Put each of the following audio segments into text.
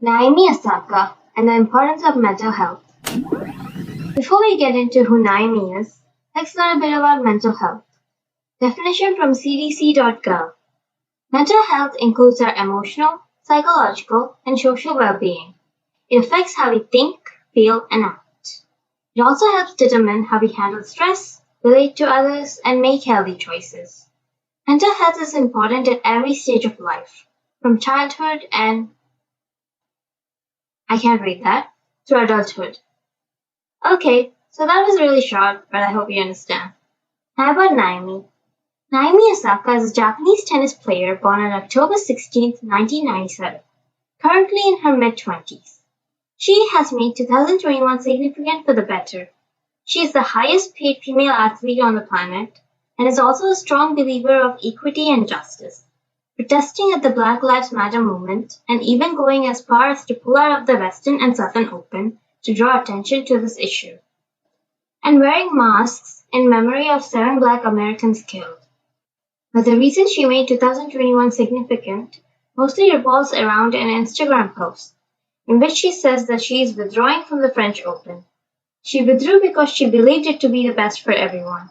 Naomi Osaka and the importance of mental health. Before we get into who Naomi is, let's learn a bit about mental health. Definition from cdc.gov. Mental health includes our emotional, psychological, and social well-being. It affects how we think, feel, and act. It also helps determine how we handle stress, relate to others, and make healthy choices. Mental health is important at every stage of life, from childhood and I can't read that, to adulthood. Okay, so that was really short, but I hope you understand. How about Naomi? Naomi Osaka is a Japanese tennis player born on October 16, 1997, currently in her mid-20s. She has made 2021 significant for the better. She is the highest paid female athlete on the planet and is also a strong believer of equity and justice, protesting at the Black Lives Matter movement and even going as far as to pull out of the Western and Southern Open to draw attention to this issue, and wearing masks in memory of 7 Black Americans killed. But the reason she made 2021 significant mostly revolves around an Instagram post in which she says that she is withdrawing from the French Open. She withdrew because she believed it to be the best for everyone.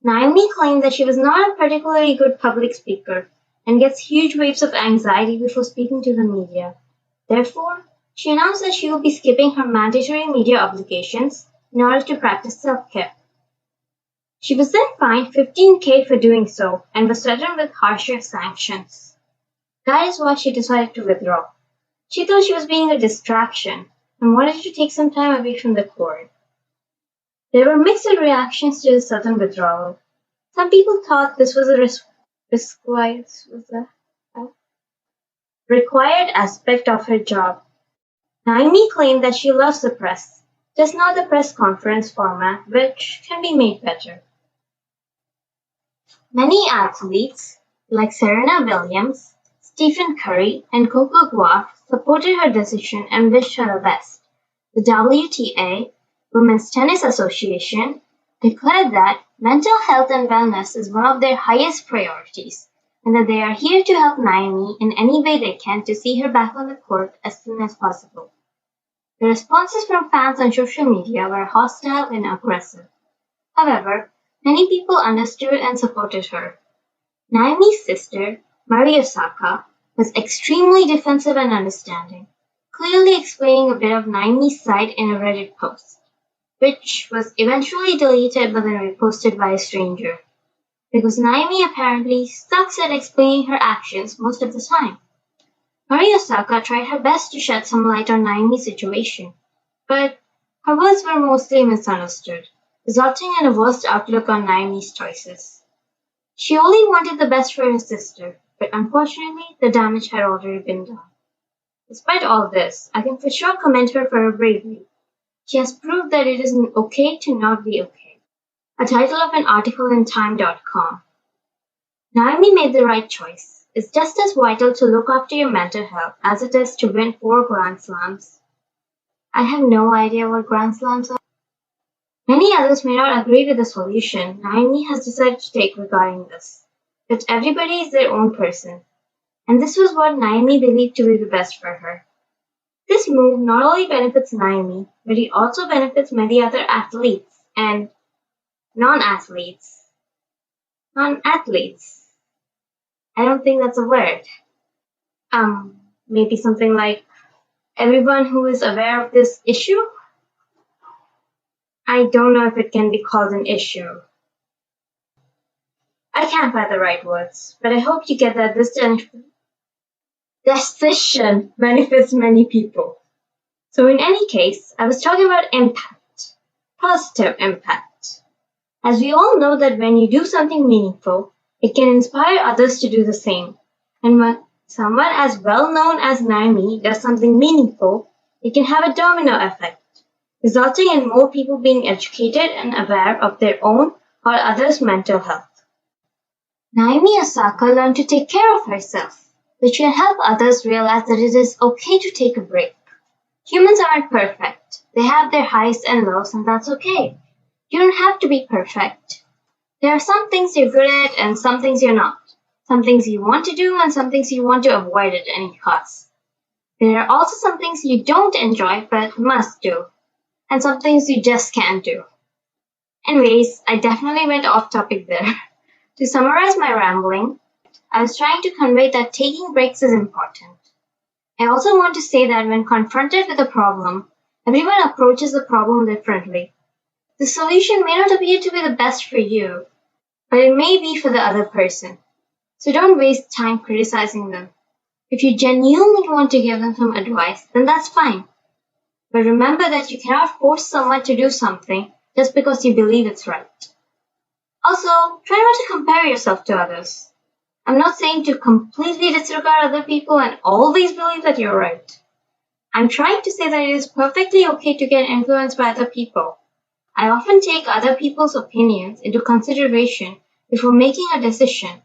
Naomi claimed that she was not a particularly good public speaker and gets huge waves of anxiety before speaking to the media. Therefore, she announced that she will be skipping her mandatory media obligations in order to practice self-care. She was then fined $15,000 for doing so and was threatened with harsher sanctions. That is why she decided to withdraw. She thought she was being a distraction and wanted to take some time away from the court. There were mixed reactions to the sudden withdrawal. Some people thought this was a required aspect of her job. Naomi claimed that she loves the press, just not the press conference format, which can be made better. Many athletes, like Serena Williams, Stephen Curry, and Coco Gauff, supported her decision and wished her the best. The WTA, Women's Tennis Association, declared that mental health and wellness is one of their highest priorities, and that they are here to help Naomi in any way they can to see her back on the court as soon as possible. The responses from fans on social media were hostile and aggressive. However, many people understood and supported her. Naomi's sister, Mari Osaka, was extremely defensive and understanding, clearly explaining a bit of Naomi's side in a Reddit post, which was eventually deleted but then reposted by a stranger, because Naomi apparently sucks at explaining her actions most of the time. Mari Osaka tried her best to shed some light on Naomi's situation, but her words were mostly misunderstood, resulting in a worse outlook on Naomi's choices. She only wanted the best for her sister, but unfortunately the damage had already been done. Despite all this, I can for sure commend her for her bravery. She has proved that it is okay to not be okay. A title of an article in Time.com. Naomi made the right choice. It's just as vital to look after your mental health as it is to win 4 Grand Slams. I have no idea what Grand Slams are. Many others may not agree with the solution Naomi has decided to take regarding this, but everybody is their own person, and this was what Naomi believed to be the best for her. This move not only benefits Naomi, but it also benefits many other athletes and non-athletes. Non-athletes. I don't think that's a word. Maybe something like everyone who is aware of this issue? I don't know if it can be called an issue. I can't find the right words, but I hope you get that this decision benefits many people. So in any case, I was talking about impact, positive impact. As we all know that when you do something meaningful, it can inspire others to do the same. And when someone as well known as Naomi does something meaningful, it can have a domino effect, resulting in more people being educated and aware of their own or others' mental health. Naomi Osaka learned to take care of herself, which can help others realize that it is okay to take a break. Humans aren't perfect. They have their highs and lows, and that's okay. You don't have to be perfect. There are some things you're good at and some things you're not. Some things you want to do and some things you want to avoid at any cost. There are also some things you don't enjoy but must do, and some things you just can't do. Anyways, I definitely went off topic there. To summarize my rambling, I was trying to convey that taking breaks is important. I also want to say that when confronted with a problem, everyone approaches the problem differently. The solution may not appear to be the best for you, but it may be for the other person. So don't waste time criticizing them. If you genuinely want to give them some advice, then that's fine. But remember that you cannot force someone to do something just because you believe it's right. Also, try not to compare yourself to others. I'm not saying to completely disregard other people and always believe that you're right. I'm trying to say that it is perfectly okay to get influenced by other people. I often take other people's opinions into consideration before making a decision,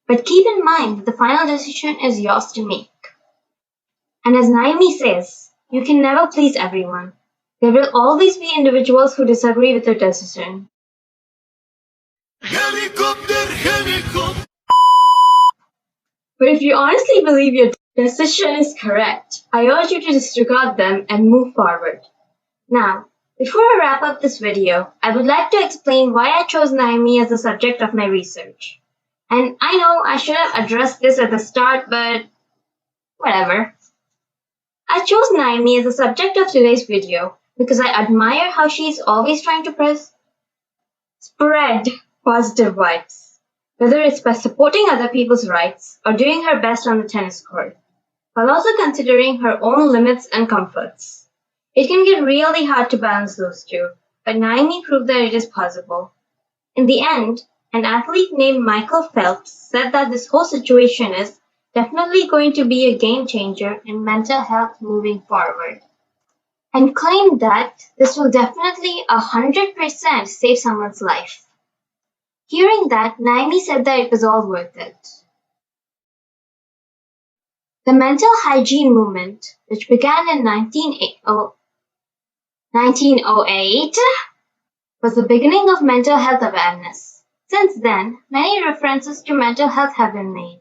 but keep in mind that the final decision is yours to make. And as Naomi says, you can never please everyone. There will always be individuals who disagree with your decision. Helicopter. But if you honestly believe your decision is correct, I urge you to disregard them and move forward. Now, before I wrap up this video, I would like to explain why I chose Naomi as the subject of my research. And I know I should have addressed this at the start, but whatever. I chose Naomi as the subject of today's video because I admire how she is always trying to spread positive vibes. Whether it's by supporting other people's rights or doing her best on the tennis court, while also considering her own limits and comforts. It can get really hard to balance those two, but Naomi proved that it is possible. In the end, an athlete named Michael Phelps said that this whole situation is definitely going to be a game changer in mental health moving forward, and claimed that this will definitely 100% save someone's life. Hearing that, Naomi said that it was all worth it. The mental hygiene movement, which began in 1908, was the beginning of mental health awareness. Since then, many references to mental health have been made.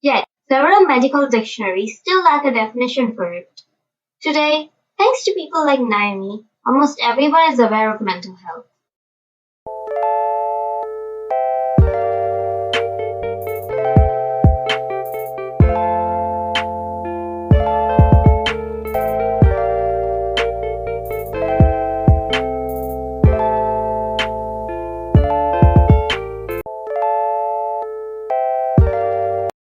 Yet, several medical dictionaries still lack a definition for it. Today, thanks to people like Naomi, almost everyone is aware of mental health.